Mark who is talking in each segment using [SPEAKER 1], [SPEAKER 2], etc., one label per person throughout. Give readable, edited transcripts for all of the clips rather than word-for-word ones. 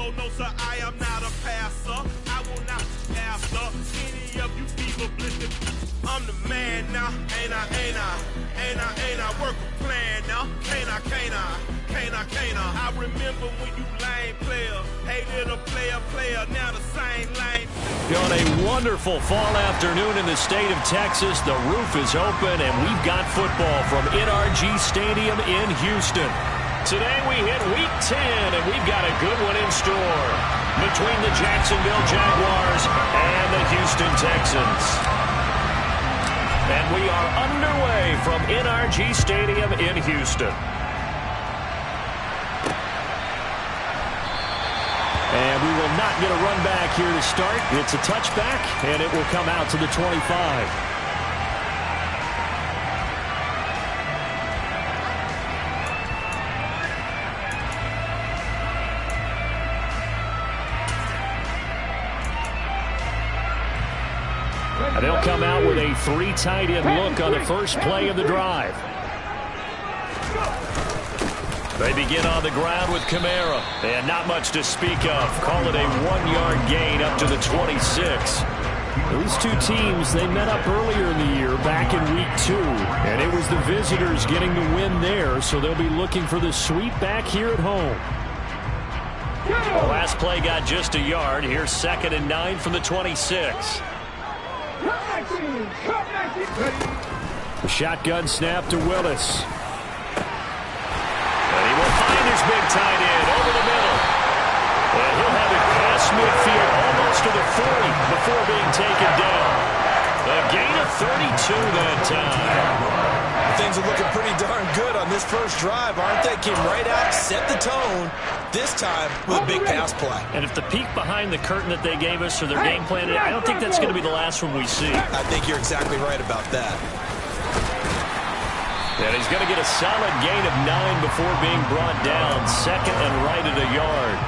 [SPEAKER 1] Oh no, sir, I am not a passer. I will not answer any of you fever blistered. I'm the man now, ain't I? Work a plan now, can't I? I remember when you lame player, hated a player, now the same lane.
[SPEAKER 2] On a wonderful fall afternoon in the state of Texas, the roof is open and we've got football from NRG Stadium in Houston. Today we hit week 10 and we've got a good one in store between the Jacksonville Jaguars and the Houston Texans. And we are underway from NRG Stadium in Houston. And we will not get a run back here to start. It's a touchback, and it will come out to the 25. And they'll come out with a 3 tight end look on the first play of the drive. They begin on the ground with Kamara. And not much to speak of. Call it a 1-yard gain up to the 26. These two teams, they met up earlier in the year, back in week 2. And it was the visitors getting the win there, so they'll be looking for the sweep back here at home. The last play got just a yard. Here's 2nd and 9 from the 26. The shotgun snap to Willis. And he will find his big tight end over the middle. And he'll have it past midfield almost to the 40 before being taken down. A gain of 32 that time.
[SPEAKER 3] Things are looking pretty darn good on this first drive, aren't they? Came right out, set the tone, this time with a big pass play.
[SPEAKER 2] And if the peek behind the curtain that they gave us or their game plan, I don't think that's going to be the last one we see.
[SPEAKER 3] I think you're exactly right about that.
[SPEAKER 2] And he's going to get a solid gain of 9 before being brought down. 2nd and right at a yard.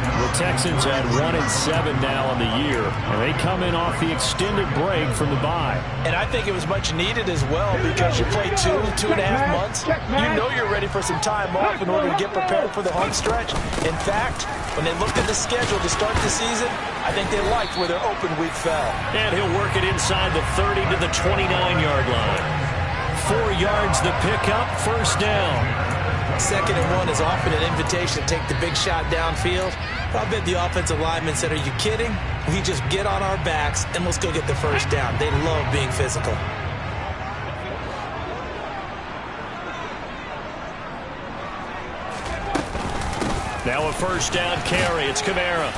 [SPEAKER 2] The Texans at 1-7 now on the year. And they come in off the extended break from the bye.
[SPEAKER 3] And I think it was much needed as well because you play 2.5 months. You know you're ready for some time off in order to get prepared for the home stretch. In fact, when they looked at the schedule to start the season, I think they liked where their open week fell.
[SPEAKER 2] And he'll work it inside the 30 to the 29-yard line. 4 yards the pickup, first down.
[SPEAKER 3] 2nd and 1 is often an invitation to take the big shot downfield. But I bet the offensive lineman said, are you kidding? We just get on our backs and let's go get the first down. They love being physical.
[SPEAKER 2] Now a first down carry. It's Kamara.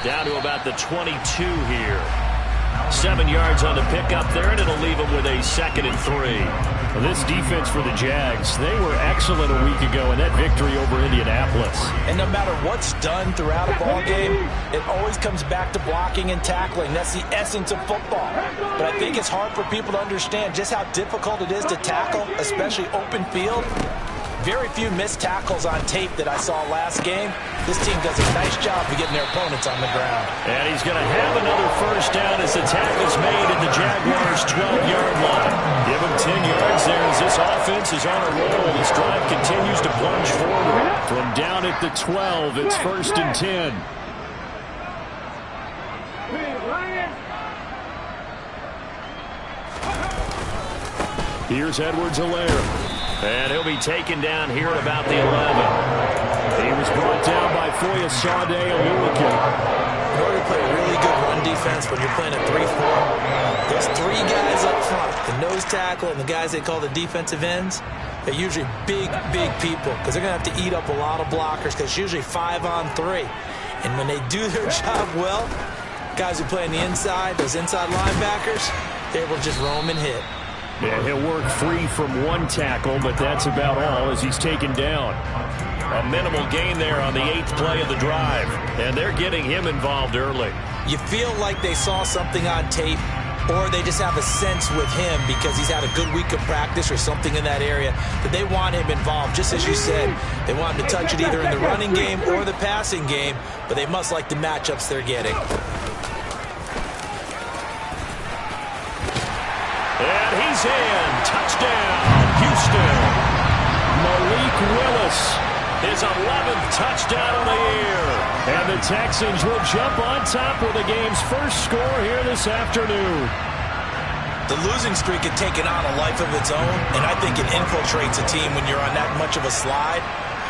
[SPEAKER 2] Down to about the 22 here. 7 yards on the pickup there, and it'll leave them with a 2nd and 3. Well, this defense for the Jags, they were excellent a week ago in that victory over Indianapolis.
[SPEAKER 3] And no matter what's done throughout a ball game, it always comes back to blocking and tackling. That's the essence of football. But I think it's hard for people to understand just how difficult it is to tackle, especially open field. Very few missed tackles on tape that I saw last game. This team does a nice job of getting their opponents on the ground.
[SPEAKER 2] And he's going to have another first down as the tackle's made at the Jaguars' 12-yard line. Give him 10 yards there as this offense is on a roll. This drive continues to plunge forward. From down at the 12, it's 1st and 10. Here's Edwards-Helaire. And he'll be taken down here at about the 11. He was brought down by Foyesade Oluokun.
[SPEAKER 3] In order to play really good run defense when you're playing a 3-4, those 3 guys up front, the nose tackle and the guys they call the defensive ends, they're usually big people because they're going to have to eat up a lot of blockers because it's usually 5-on-3. And when they do their job well, guys who play on the inside, those inside linebackers, they're able to just roam and hit.
[SPEAKER 2] And he'll work free from 1 tackle, but that's about all as he's taken down. A minimal gain there on the 8th play of the drive. And they're getting him involved early.
[SPEAKER 3] You feel like they saw something on tape, or they just have a sense with him because he's had a good week of practice or something in that area that they want him involved. Just as you said, they want him to touch it either in the running game or the passing game, but they must like the matchups they're getting.
[SPEAKER 2] And he's in. Touchdown, Houston. Malik Willis, his 11th touchdown of the year. And the Texans will jump on top with the game's first score here this afternoon.
[SPEAKER 3] The losing streak had taken on a life of its own, and I think it infiltrates a team when you're on that much of a slide.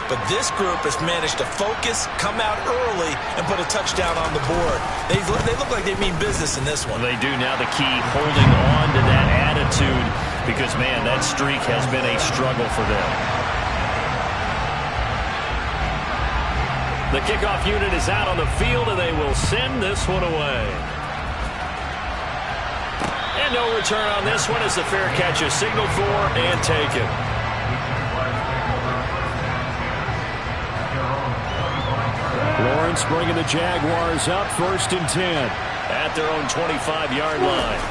[SPEAKER 3] But this group has managed to focus, come out early, and put a touchdown on the board. They look like they mean business in this one.
[SPEAKER 2] They do. Now the key, holding on to that attitude, because, man, that streak has been a struggle for them. The kickoff unit is out on the field, and they will send this one away. And no return on this one as the fair catch is signaled for and taken. Lawrence bringing the Jaguars up 1st and 10 at their own 25-yard line.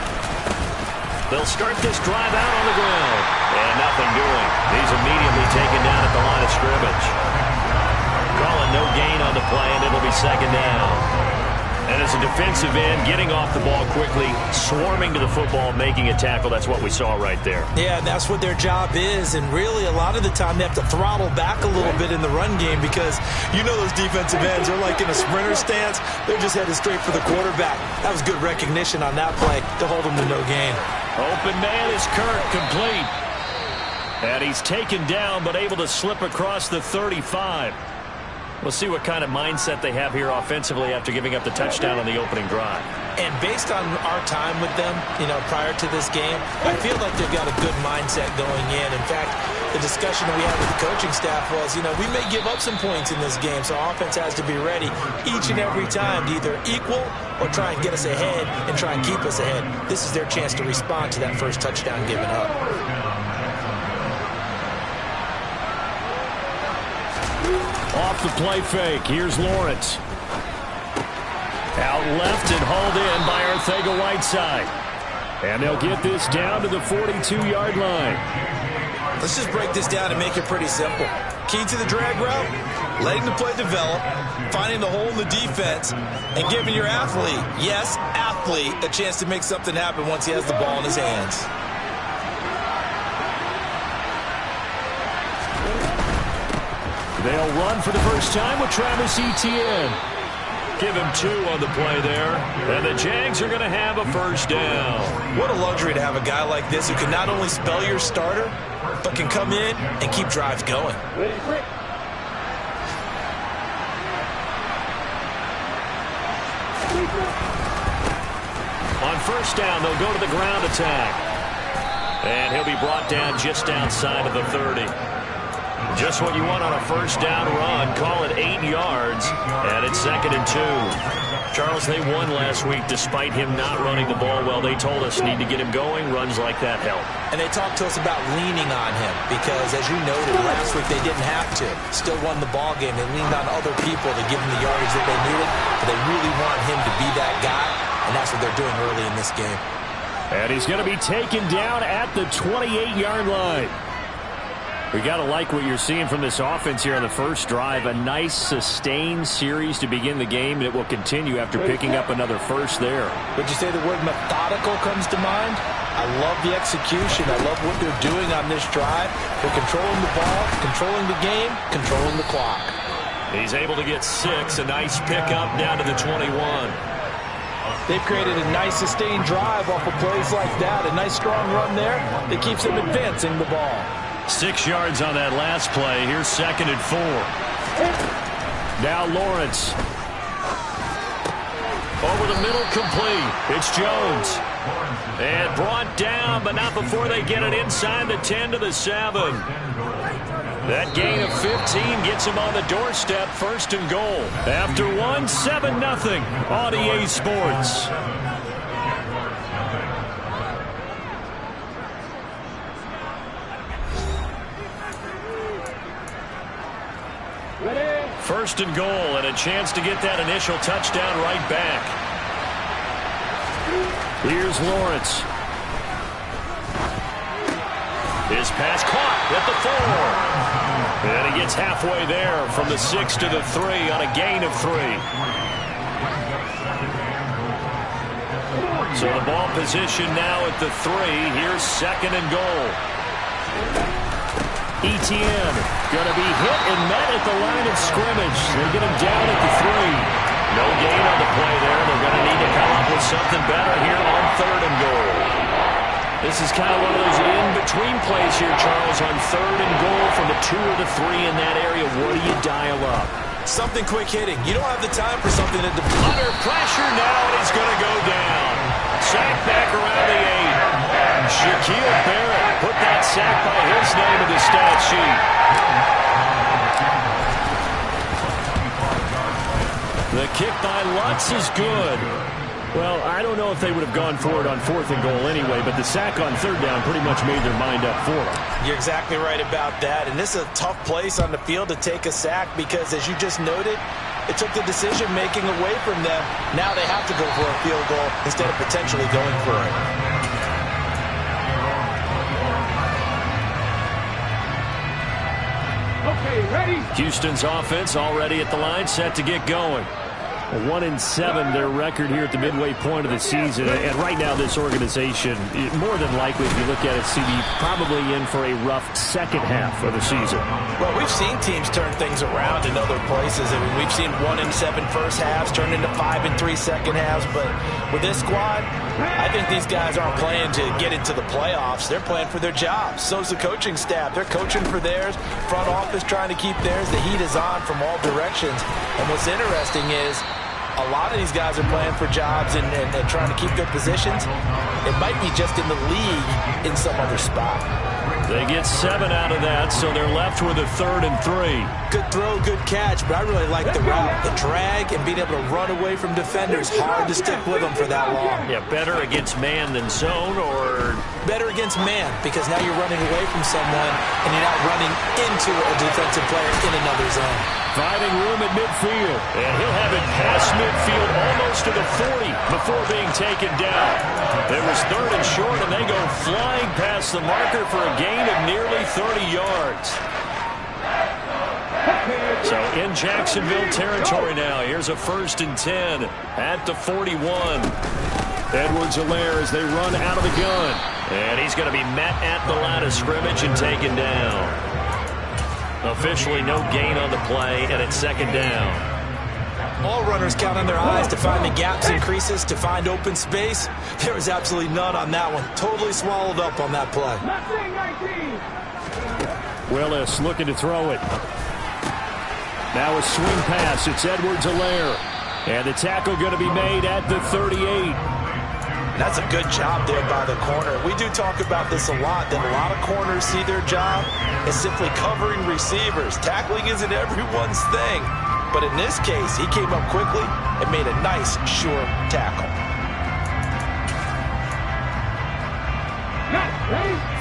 [SPEAKER 2] They'll start this drive out on the ground. And nothing doing. He's immediately taken down at the line of scrimmage. Calling no gain on the play, and it'll be 2nd down. And as a defensive end, getting off the ball quickly, swarming to the football, making a tackle, that's what we saw right there.
[SPEAKER 3] Yeah, that's what their job is. And really, a lot of the time, they have to throttle back a little bit in the run game because you know those defensive ends are like in a sprinter stance. They're just headed straight for the quarterback. That was good recognition on that play to hold them to no gain.
[SPEAKER 2] Open man is Kirk, complete. And he's taken down, but able to slip across the 35. We'll see what kind of mindset they have here offensively after giving up the touchdown on the opening drive.
[SPEAKER 3] And based on our time with them, prior to this game, I feel like they've got a good mindset going in. In fact, the discussion that we had with the coaching staff was, we may give up some points in this game, so our offense has to be ready each and every time to either equal or try and get us ahead and try and keep us ahead. This is their chance to respond to that first touchdown given up.
[SPEAKER 2] Off the play fake, here's Lawrence. Out left and hauled in by Arcega-Whiteside. And they'll get this down to the 42-yard line.
[SPEAKER 3] Let's just break this down and make it pretty simple. Key to the drag route, letting the play develop, finding the hole in the defense, and giving your athlete, yes, athlete, a chance to make something happen once he has the ball in his hands.
[SPEAKER 2] They'll run for the first time with Travis Etienne. Give him 2 on the play there. And the Jags are going to have a first down.
[SPEAKER 3] What a luxury to have a guy like this who can not only spell your starter, but can come in and keep drives going.
[SPEAKER 2] On first down, they'll go to the ground attack. And he'll be brought down just outside of the 30. Just what you want on a first down run. Call it 8 yards, and it's 2nd and 2. Charles, they won last week despite him not running the ball well. They told us need to get him going. Runs like that help.
[SPEAKER 3] And they talked to us about leaning on him because, as you noted, last week they didn't have to. Still won the ball game. They leaned on other people to give them the yardage that they needed, but they really want him to be that guy, and that's what they're doing early in this game.
[SPEAKER 2] And he's going to be taken down at the 28-yard line. We got to like what you're seeing from this offense here on the first drive. A nice, sustained series to begin the game, and it will continue after picking up another first there.
[SPEAKER 3] Would you say the word methodical comes to mind? I love the execution. I love what they're doing on this drive. They're controlling the ball, controlling the game, controlling the clock.
[SPEAKER 2] He's able to get 6. A nice pickup down to the 21.
[SPEAKER 3] They've created a nice, sustained drive off of plays like that. A nice, strong run there that keeps them advancing the ball.
[SPEAKER 2] 6 yards on that last play. Here's 2nd and 4. Now Lawrence. Over the middle, complete. It's Jones. And brought down, but not before they get it inside the 10 to the 7. That gain of 15 gets him on the doorstep, 1st and goal. After 1, 7-0 on EA Sports. First and goal, and a chance to get that initial touchdown right back. Here's Lawrence. His pass caught at the 4. And he gets halfway there from the 6 to the 3 on a gain of 3. So the ball position now at the 3. Here's 2nd and goal. Etienne going to be hit and met at the line of scrimmage. They get him down at the 3. No gain on the play there. They're going to need to come up with something better here on 3rd and goal. This is kind of one of those in-between plays here, Charles, on 3rd and goal from the 2 or the 3 in that area. What do you dial up?
[SPEAKER 3] Something quick hitting. You don't have the time for something that...
[SPEAKER 2] Under pressure now, and he's going to go down. Sack back around the 8. Shaquille Barrett put that sack by his name in the stat sheet. The kick by Lutz is good. Well, I don't know if they would have gone for it on 4th and goal anyway, but the sack on 3rd down pretty much made their mind up for it.
[SPEAKER 3] You're exactly right about that, and this is a tough place on the field to take a sack because, as you just noted, it took the decision-making away from them. Now they have to go for a field goal instead of potentially going for it.
[SPEAKER 4] Okay, ready?
[SPEAKER 2] Houston's offense already at the line, set to get going. 1-7 their record here at the midway point of the season. And right now this organization, more than likely, if you look at it, CD, probably in for a rough second half of the season.
[SPEAKER 3] Well, we've seen teams turn things around in other places. I mean, we've seen 1-7 first halves turn into 5-3 second halves. But with this squad, I think these guys aren't playing to get into the playoffs. They're playing for their jobs. So's the coaching staff. They're coaching for theirs. Front office trying to keep theirs. The heat is on from all directions. And what's interesting is a lot of these guys are playing for jobs and trying to keep their positions. It might be just in the league in some other spot.
[SPEAKER 2] They get 7 out of that, so they're left with a 3rd and 3.
[SPEAKER 3] Good throw, good catch, but I really like the route. The drag and being able to run away from defenders, hard to stick with them for that long.
[SPEAKER 2] Yeah, better against man than zone, or...
[SPEAKER 3] Better against man, because now you're running away from someone and you're not running into a defensive player in another zone.
[SPEAKER 2] Finding room at midfield, and he'll have it past midfield almost to the 40 before being taken down. It was 3rd and short, and they go flying past the marker for a gain of nearly 30 yards. So in Jacksonville territory now, here's a 1st and 10 at the 41. Edwards-Helaire as they run out of the gun. And he's going to be met at the line of scrimmage and taken down. Officially no gain on the play, and it's 2nd down.
[SPEAKER 3] All runners count on their eyes to find the gaps and creases, to find open space. There was absolutely none on that one. Totally swallowed up on that play.
[SPEAKER 2] Willis looking to throw it. Now a swing pass. It's Edwards-Helaire. And the tackle going to be made at the 38.
[SPEAKER 3] That's a good job there by the corner. We do talk about this a lot, that a lot of corners see their job as simply covering receivers. Tackling isn't everyone's thing. But in this case, he came up quickly and made a nice, sure tackle.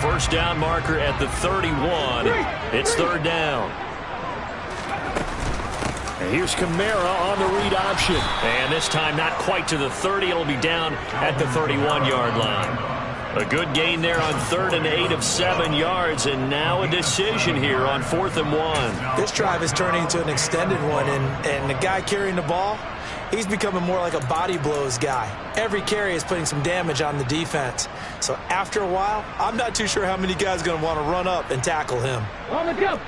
[SPEAKER 2] 1st down marker at the 31. It's 3rd down. And here's Kamara on the read option. And this time not quite to the 30. It'll be down at the 31-yard line. A good gain there on 3rd and 8 of 7 yards. And now a decision here on 4th and 1.
[SPEAKER 3] This drive is turning into an extended one. And the guy carrying the ball, he's becoming more like a body blows guy. Every carry is putting some damage on the defense. So after a while, I'm not too sure how many guys are going to want to run up and tackle him.
[SPEAKER 4] On the jump.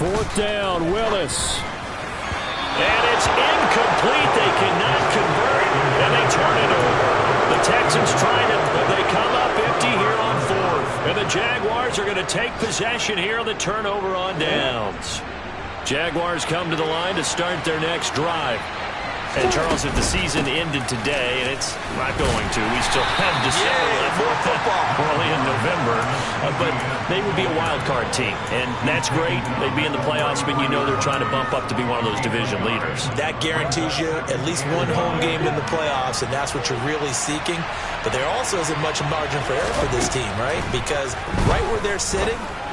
[SPEAKER 2] 4th down, Willis. And it's incomplete. They cannot convert, and they turn it over. The Texans trying to, but they come up empty here on 4th. And the Jaguars are going to take possession here on the turnover on downs. Jaguars come to the line to start their next drive. And, Charles, if the season ended today, and it's not going to, we still have December left.
[SPEAKER 3] More football.
[SPEAKER 2] Early in November. But they would be a wild card team. And that's great. They'd be in the playoffs, but you know they're trying to bump up to be one of those division leaders.
[SPEAKER 3] That guarantees you at least one home game in the playoffs, and that's what you're really seeking. But there also isn't much margin for error for this team, right? Because right where they're sitting,